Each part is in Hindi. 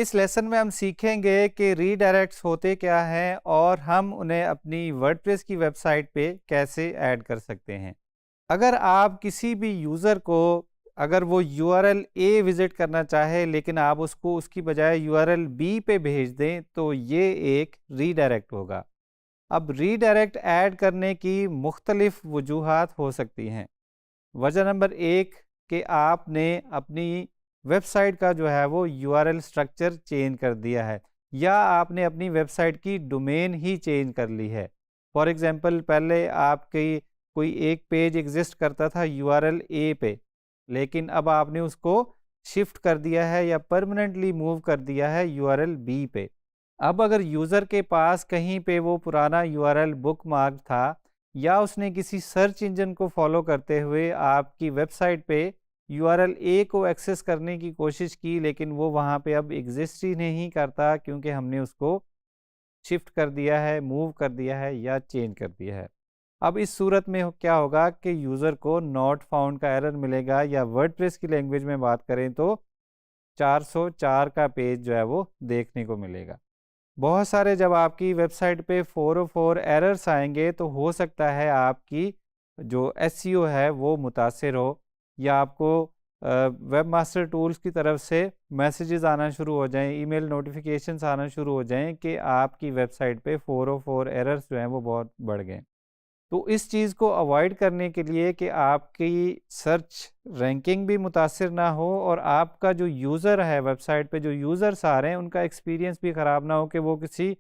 इस लेसन में हम सीखेंगे कि रीडायरेक्ट्स होते क्या हैं और हम उन्हें अपनी वर्डप्रेस की वेबसाइट पे कैसे ऐड कर सकते हैं। अगर आप किसी भी यूज़र को अगर वो यूआरएल ए विज़िट करना चाहे लेकिन आप उसको उसकी बजाय यूआरएल बी पे भेज दें तो ये एक रीडायरेक्ट होगा। अब रीडायरेक्ट ऐड करने की मुख्तलिफ वजूहात हो सकती हैं। वजह नंबर एक कि आपने अपनी वेबसाइट का जो है वो यूआरएल स्ट्रक्चर चेंज कर दिया है या आपने अपनी वेबसाइट की डोमेन ही चेंज कर ली है। फॉर एग्जांपल पहले आपकी कोई एक पेज एग्जिस्ट करता था यूआरएल ए पे, लेकिन अब आपने उसको शिफ्ट कर दिया है या परमानेंटली मूव कर दिया है यूआरएल बी पे। अब अगर यूज़र के पास कहीं पे वो पुराना यूआरएल बुकमार्क था या उसने किसी सर्च इंजन को फॉलो करते हुए आपकी वेबसाइट पे यूआरएल ए को एक्सेस करने की कोशिश की लेकिन वो वहाँ पे अब एग्जिस्ट ही नहीं करता क्योंकि हमने उसको शिफ्ट कर दिया है, मूव कर दिया है या चेंज कर दिया है। अब इस सूरत में क्या होगा कि यूज़र को नॉट फाउंड का एरर मिलेगा या वर्डप्रेस की लैंग्वेज में बात करें तो 404 का पेज जो है वो देखने को मिलेगा। बहुत सारे जब आपकी वेबसाइट पे 404 एरर्स आएंगे तो हो सकता है आपकी जो एसईओ है वो मुतासिर हो या आपको वेब मास्टर टूल्स की तरफ से मैसेजेस आना शुरू हो जाएं, ईमेल नोटिफिकेशंस आना शुरू हो जाएं कि आपकी वेबसाइट पे 404 एरर्स जो हैं वो बहुत बढ़ गए। तो इस चीज़ को अवॉइड करने के लिए कि आपकी सर्च रैंकिंग भी मुतासिर ना हो और आपका जो यूज़र है वेबसाइट पे जो यूज़र्स आ रहे हैं उनका एक्सपीरियंस भी ख़राब ना हो कि वो किसी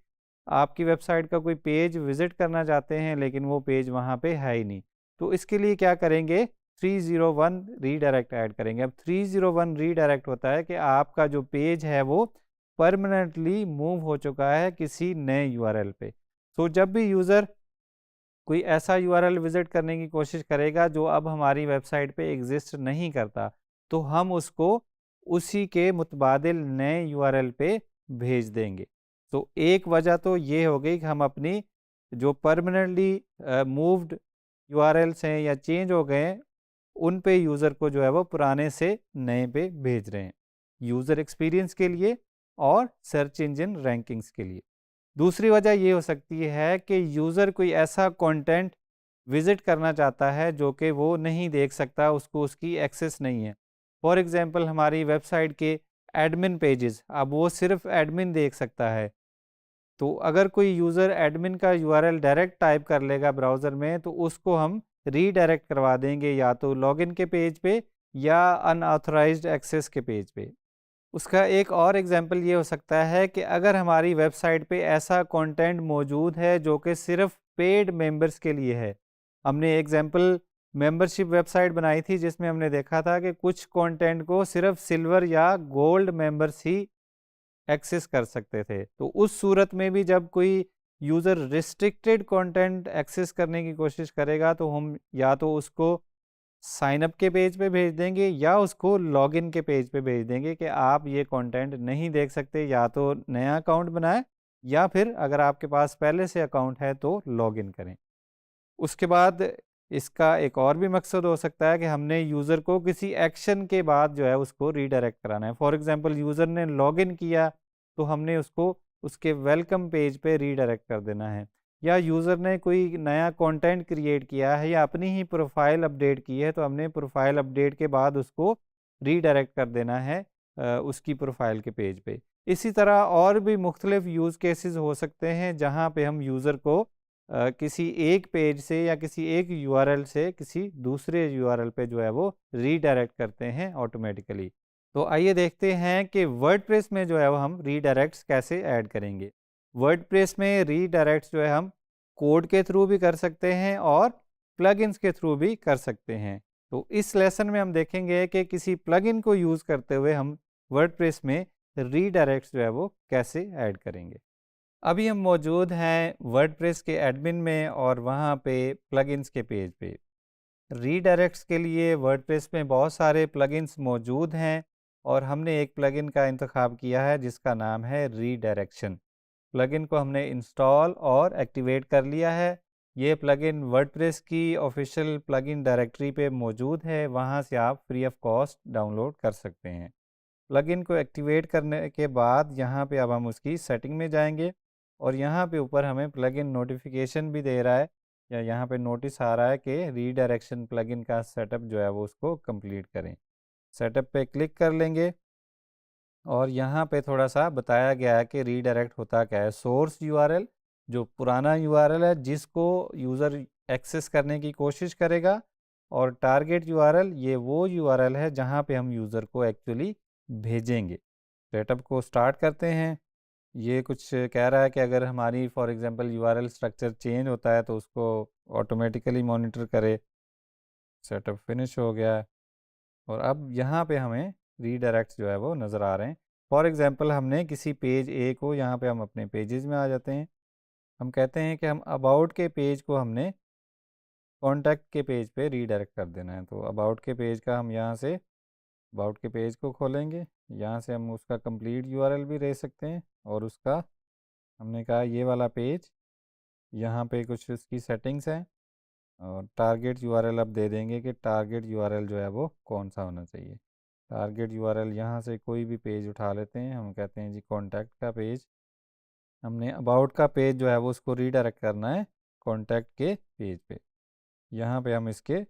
आपकी वेबसाइट का कोई पेज विज़िट करना चाहते हैं लेकिन वो पेज वहाँ पे है ही नहीं। तो इसके लिए क्या करेंगे, 301 रीडायरेक्ट ऐड करेंगे। अब 301 रीडायरेक्ट होता है कि आपका जो पेज है वो परमानेंटली मूव हो चुका है किसी नए यूआरएल पे। तो जब भी यूज़र कोई ऐसा यूआरएल विज़िट करने की कोशिश करेगा जो अब हमारी वेबसाइट पे एग्ज़िस्ट नहीं करता, तो हम उसको उसी के मुतबादिल नए यूआरएल पे भेज देंगे। तो एक वजह तो ये हो गई कि हम अपनी जो परमानेंटली मूव्ड यूआरएल्स हैं या चेंज हो गए हैं, उन पे यूज़र को जो है वो पुराने से नए पे भेज रहे हैं, यूज़र एक्सपीरियंस के लिए और सर्च इंजन रैंकिंग्स के लिए। दूसरी वजह ये हो सकती है कि यूज़र कोई ऐसा कंटेंट विज़िट करना चाहता है जो कि वो नहीं देख सकता, उसको उसकी एक्सेस नहीं है। फॉर एग्ज़ाम्पल हमारी वेबसाइट के एडमिन पेजेस, अब वो सिर्फ़ एडमिन देख सकता है। तो अगर कोई यूज़र एडमिन का यूआरएल डायरेक्ट टाइप कर लेगा ब्राउज़र में तो उसको हम रीडायरेक्ट करवा देंगे या तो लॉगिन के पेज पे या अनऑथराइज्ड एक्सेस के पेज पे। उसका एक और एग्जांपल ये हो सकता है कि अगर हमारी वेबसाइट पे ऐसा कंटेंट मौजूद है जो कि सिर्फ पेड मेंबर्स के लिए है। हमने एग्जांपल मेंबरशिप वेबसाइट बनाई थी जिसमें हमने देखा था कि कुछ कंटेंट को सिर्फ सिल्वर या गोल्ड मेंबर्स ही एक्सेस कर सकते थे। तो उस सूरत में भी जब कोई यूज़र रिस्ट्रिक्टेड कंटेंट एक्सेस करने की कोशिश करेगा तो हम या तो उसको साइन अप के पेज पे भेज देंगे या उसको लॉगिन के पेज पे भेज देंगे कि आप ये कंटेंट नहीं देख सकते, या तो नया अकाउंट बनाएं या फिर अगर आपके पास पहले से अकाउंट है तो लॉगिन करें। उसके बाद इसका एक और भी मकसद हो सकता है कि हमने यूज़र को किसी एक्शन के बाद जो है उसको रीडायरेक्ट कराना है। फॉर एग्जांपल यूज़र ने लॉगिन किया तो हमने उसको उसके वेलकम पेज पे रीडायरेक्ट कर देना है, या यूज़र ने कोई नया कंटेंट क्रिएट किया है या अपनी ही प्रोफाइल अपडेट की है तो हमने प्रोफाइल अपडेट के बाद उसको रीडायरेक्ट कर देना है उसकी प्रोफाइल के पेज पे। इसी तरह और भी मुख्तलिफ यूज़ केसेस हो सकते हैं जहाँ पे हम यूज़र को किसी एक पेज से या किसी एक यूआरएल से किसी दूसरे यूआरएल पे जो है वो रीडायरेक्ट करते हैं ऑटोमेटिकली। तो आइए देखते हैं कि वर्डप्रेस में जो है वो हम रीडायरेक्ट्स कैसे ऐड करेंगे। वर्डप्रेस में रीडायरेक्ट्स जो है हम कोड के थ्रू भी कर सकते हैं और प्लगइन्स के थ्रू भी कर सकते हैं। तो इस लेसन में हम देखेंगे कि किसी प्लगइन को यूज़ करते हुए हम वर्डप्रेस में रीडायरेक्ट्स जो है वो कैसे ऐड करेंगे। अभी हम मौजूद हैं वर्डप्रेस के एडमिन में और वहाँ पे प्लगइन्स के पेज पे। रीडायरेक्ट्स के लिए वर्डप्रेस में बहुत सारे प्लगइन्स मौजूद हैं और हमने एक प्लगइन का इंतखाब किया है जिसका नाम है रीडायरेक्शन। प्लगइन को हमने इंस्टॉल और एक्टिवेट कर लिया है। ये प्लगइन वर्डप्रेस की ऑफिशियल प्लगइन डायरेक्टरी पे मौजूद है, वहाँ से आप फ्री ऑफ कॉस्ट डाउनलोड कर सकते हैं। प्लगइन को एक्टिवेट करने के बाद यहाँ पे अब हम उसकी सेटिंग में जाएंगे और यहाँ पे ऊपर हमें प्लगइन नोटिफिकेशन भी दे रहा है या यहाँ पे नोटिस आ रहा है कि रीडायरेक्शन प्लगइन का सेटअप जो है वो उसको कंप्लीट करें। सेटअप पे क्लिक कर लेंगे और यहाँ पे थोड़ा सा बताया गया है कि रीडायरेक्ट होता क्या है। सोर्स यूआरएल जो पुराना यूआरएल है जिसको यूज़र एक्सेस करने की कोशिश करेगा, और टारगेट यूआरएल ये वो यूआरएल है जहाँ पे हम यूज़र को एक्चुअली भेजेंगे। सेटअप को स्टार्ट करते हैं। ये कुछ कह रहा है कि अगर हमारी for example URL structure change होता है तो उसको ऑटोमेटिकली मॉनिटर करे। सेटअप फिनिश हो गया है और अब यहाँ पे हमें रीडायरेक्ट्स जो है वो नज़र आ रहे हैं। फॉर एग्जांपल हमने किसी पेज ए को, यहाँ पे हम अपने पेजेस में आ जाते हैं, हम कहते हैं कि हम अबाउट के पेज को हमने कॉन्टैक्ट के पेज पे रीडायरेक्ट कर देना है। तो अबाउट के पेज का हम यहाँ से अबाउट के पेज को खोलेंगे, यहाँ से हम उसका कंप्लीट यूआरएल भी ले सकते हैं और उसका हमने कहा ये वाला पेज, यहाँ पे कुछ उसकी सेटिंग्स हैं और टारगेट यूआरएल अब दे देंगे कि टारगेट यूआरएल जो है वो कौन सा होना चाहिए। टारगेट यूआरएल यहाँ से कोई भी पेज उठा लेते हैं, हम कहते हैं जी कॉन्टैक्ट का पेज। हमने अबाउट का पेज जो है वो उसको रीडायरेक्ट करना है कॉन्टैक्ट के पेज पे। यहाँ पे हम इसके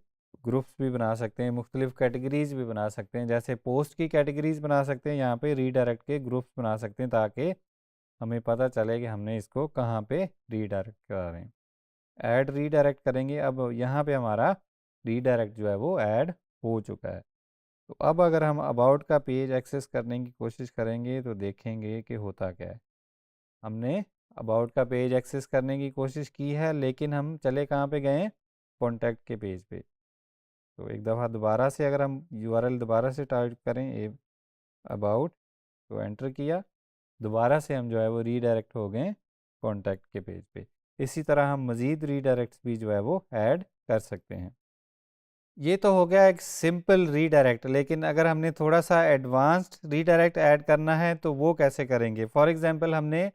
ग्रुप्स भी बना सकते हैं, मुख्तलिफ कैटेगरीज भी बना सकते हैं, जैसे पोस्ट की कैटेगरीज बना सकते हैं, यहाँ पे रीडायरेक्ट के ग्रुप्स बना सकते हैं ताकि हमें पता चले कि हमने इसको कहाँ पे रीडायरेक्ट करा रहे हैं। ऐड रीडायरेक्ट करेंगे, अब यहाँ पे हमारा रीडायरेक्ट जो है वो ऐड हो चुका है। तो अब अगर हम अबाउट का पेज एक्सेस करने की कोशिश करेंगे तो देखेंगे कि होता क्या है। हमने अबाउट का पेज एक्सेस करने की कोशिश की है लेकिन हम चले कहाँ पे गए, कॉन्टैक्ट के पेज पे। तो एक दफ़ा दोबारा से अगर हम यूआरएल दोबारा से टाइप करें अबाउट, तो एंटर किया, दोबारा से हम जो है वो रीडायरेक्ट हो गए कॉन्टैक्ट के पेज पे। इसी तरह हम मज़ीद रीडायरेक्ट्स भी जो है वो ऐड कर सकते हैं। ये तो हो गया एक सिंपल रीडायरेक्ट, लेकिन अगर हमने थोड़ा सा एडवांस्ड रीडायरेक्ट ऐड करना है तो वो कैसे करेंगे। फॉर एग्जांपल हमने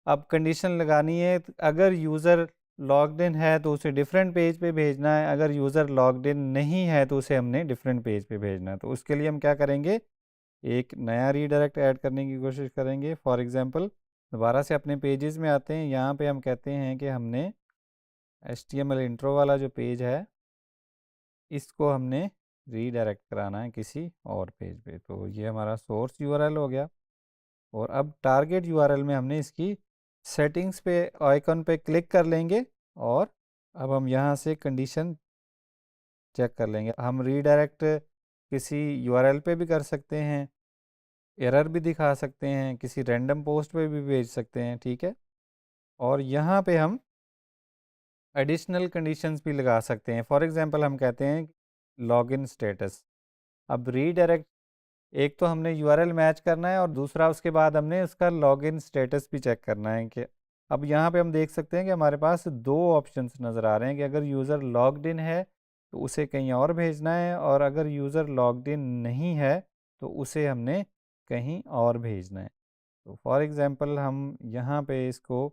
अब कंडीशन लगानी है, अगर यूज़र लॉग्ड इन है तो उसे डिफरेंट पेज पे भेजना है, अगर यूज़र लॉग्ड इन नहीं है तो उसे हमने डिफरेंट पेज पे भेजना है। तो उसके लिए हम क्या करेंगे, एक नया रीडायरेक्ट ऐड करने की कोशिश करेंगे। फॉर एग्जांपल दोबारा से अपने पेजेस में आते हैं, यहाँ पे हम कहते हैं कि हमने HTML इंट्रो वाला जो पेज है इसको हमने रीडायरेक्ट कराना है किसी और पेज पे। तो ये हमारा सोर्स यूआरएल हो गया और अब टारगेट यूआरएल में हमने इसकी सेटिंग्स पे आइकन पे क्लिक कर लेंगे और अब हम यहाँ से कंडीशन चेक कर लेंगे। हम रीडायरेक्ट किसी यूआरएल पे भी कर सकते हैं, एरर भी दिखा सकते हैं, किसी रैंडम पोस्ट पे भी भेज सकते हैं, ठीक है। और यहाँ पे हम एडिशनल कंडीशंस भी लगा सकते हैं। फॉर एग्जांपल हम कहते हैं लॉगिन स्टेटस। अब रीडायरेक्ट, एक तो हमने यूआरएल मैच करना है और दूसरा उसके बाद हमने उसका लॉगिन स्टेटस भी चेक करना है कि अब यहाँ पे हम देख सकते हैं कि हमारे पास दो ऑप्शंस नज़र आ रहे हैं कि अगर यूज़र लॉग्ड इन है तो उसे कहीं और भेजना है, और अगर यूज़र लॉग्ड इन नहीं है तो उसे हमने कहीं और भेजना है। तो फॉर एग्ज़ाम्पल हम यहाँ पे इसको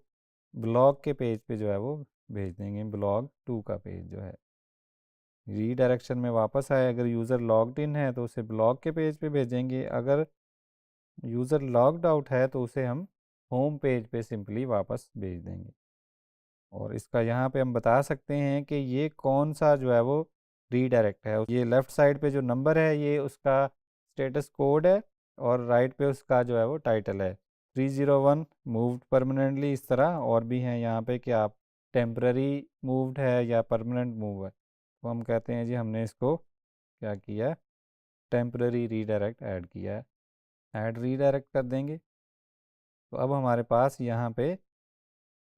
ब्लॉग के पेज पे जो है वो भेज देंगे, ब्लॉग 2 का पेज जो है। रीडायरेक्शन में वापस आए, अगर यूज़र लॉग्ड इन है तो उसे ब्लॉग के पेज पे भेजेंगे, अगर यूज़र लॉग्ड आउट है तो उसे हम होम पेज पे सिंपली वापस भेज देंगे। और इसका यहाँ पे हम बता सकते हैं कि ये कौन सा जो है वो रीडायरेक्ट है। ये लेफ़्ट साइड पे जो नंबर है ये उसका स्टेटस कोड है और राइट पे उसका जो है वो टाइटल है 301 मूव्ड परमानेंटली। इस तरह और भी हैं यहाँ पे कि आप टेम्पररी मूव्ड है या परमानेंट मूव है। तो हम कहते हैं जी हमने इसको क्या किया, टेम्पररी रीडायरेक्ट ऐड किया है, ऐड रीडायरेक्ट कर देंगे। तो अब हमारे पास यहाँ पे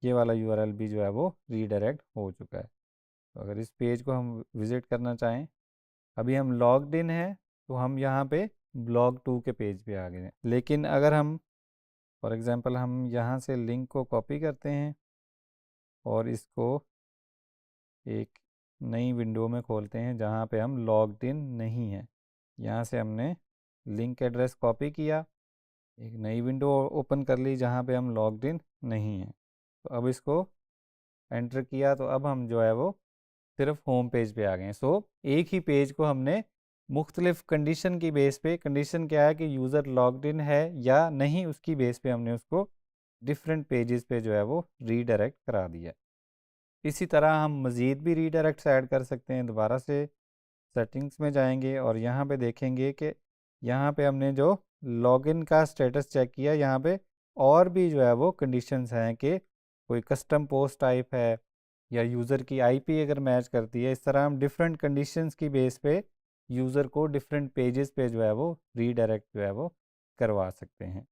ये वाला यूआरएल भी जो है वो रीडायरेक्ट हो चुका है। तो अगर इस पेज को हम विज़िट करना चाहें, अभी हम लॉग्ड इन है तो हम यहाँ पे ब्लॉग 2 के पेज पे आ गए हैं। लेकिन अगर हम फॉर एग्ज़ाम्पल हम यहाँ से लिंक को कॉपी करते हैं और इसको एक नई विंडो में खोलते हैं जहाँ पे हम लॉग्ड इन नहीं है, यहाँ से हमने लिंक एड्रेस कॉपी किया, एक नई विंडो ओपन कर ली जहाँ पे हम लॉग्ड इन नहीं है। तो अब इसको एंटर किया तो अब हम जो है वो सिर्फ होम पेज पे आ गए हैं। सो एक ही पेज को हमने मुख्तलिफ कंडीशन की बेस पे, कंडीशन क्या है कि यूज़र लॉग्ड इन है या नहीं, उसकी बेस पे हमने उसको डिफरेंट पेजेस पे जो है वो रीडायरेक्ट करा दिया। इसी तरह हम मज़ीद भी रीडायरेक्ट्स ऐड कर सकते हैं। दोबारा से सेटिंग्स में जाएंगे और यहाँ पे देखेंगे कि यहाँ पे हमने जो लॉगिन का स्टेटस चेक किया, यहाँ पे और भी जो है वो कंडीशंस हैं कि कोई कस्टम पोस्ट टाइप है या यूज़र की आईपी अगर मैच करती है। इस तरह हम डिफरेंट कंडीशंस की बेस पे यूज़र को डिफरेंट पेजेस पे जो है वो रीडायरेक्ट जो है वो करवा सकते हैं।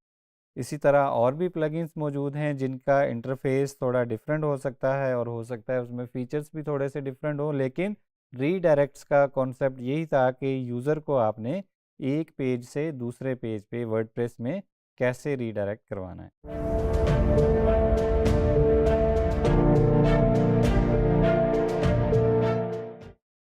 इसी तरह और भी प्लगइन्स मौजूद हैं जिनका इंटरफेस थोड़ा डिफरेंट हो सकता है और हो सकता है उसमें फ़ीचर्स भी थोड़े से डिफरेंट हो, लेकिन रीडायरेक्ट्स का कॉन्सेप्ट यही था कि यूज़र को आपने एक पेज से दूसरे पेज पे वर्डप्रेस में कैसे रीडायरेक्ट करवाना है।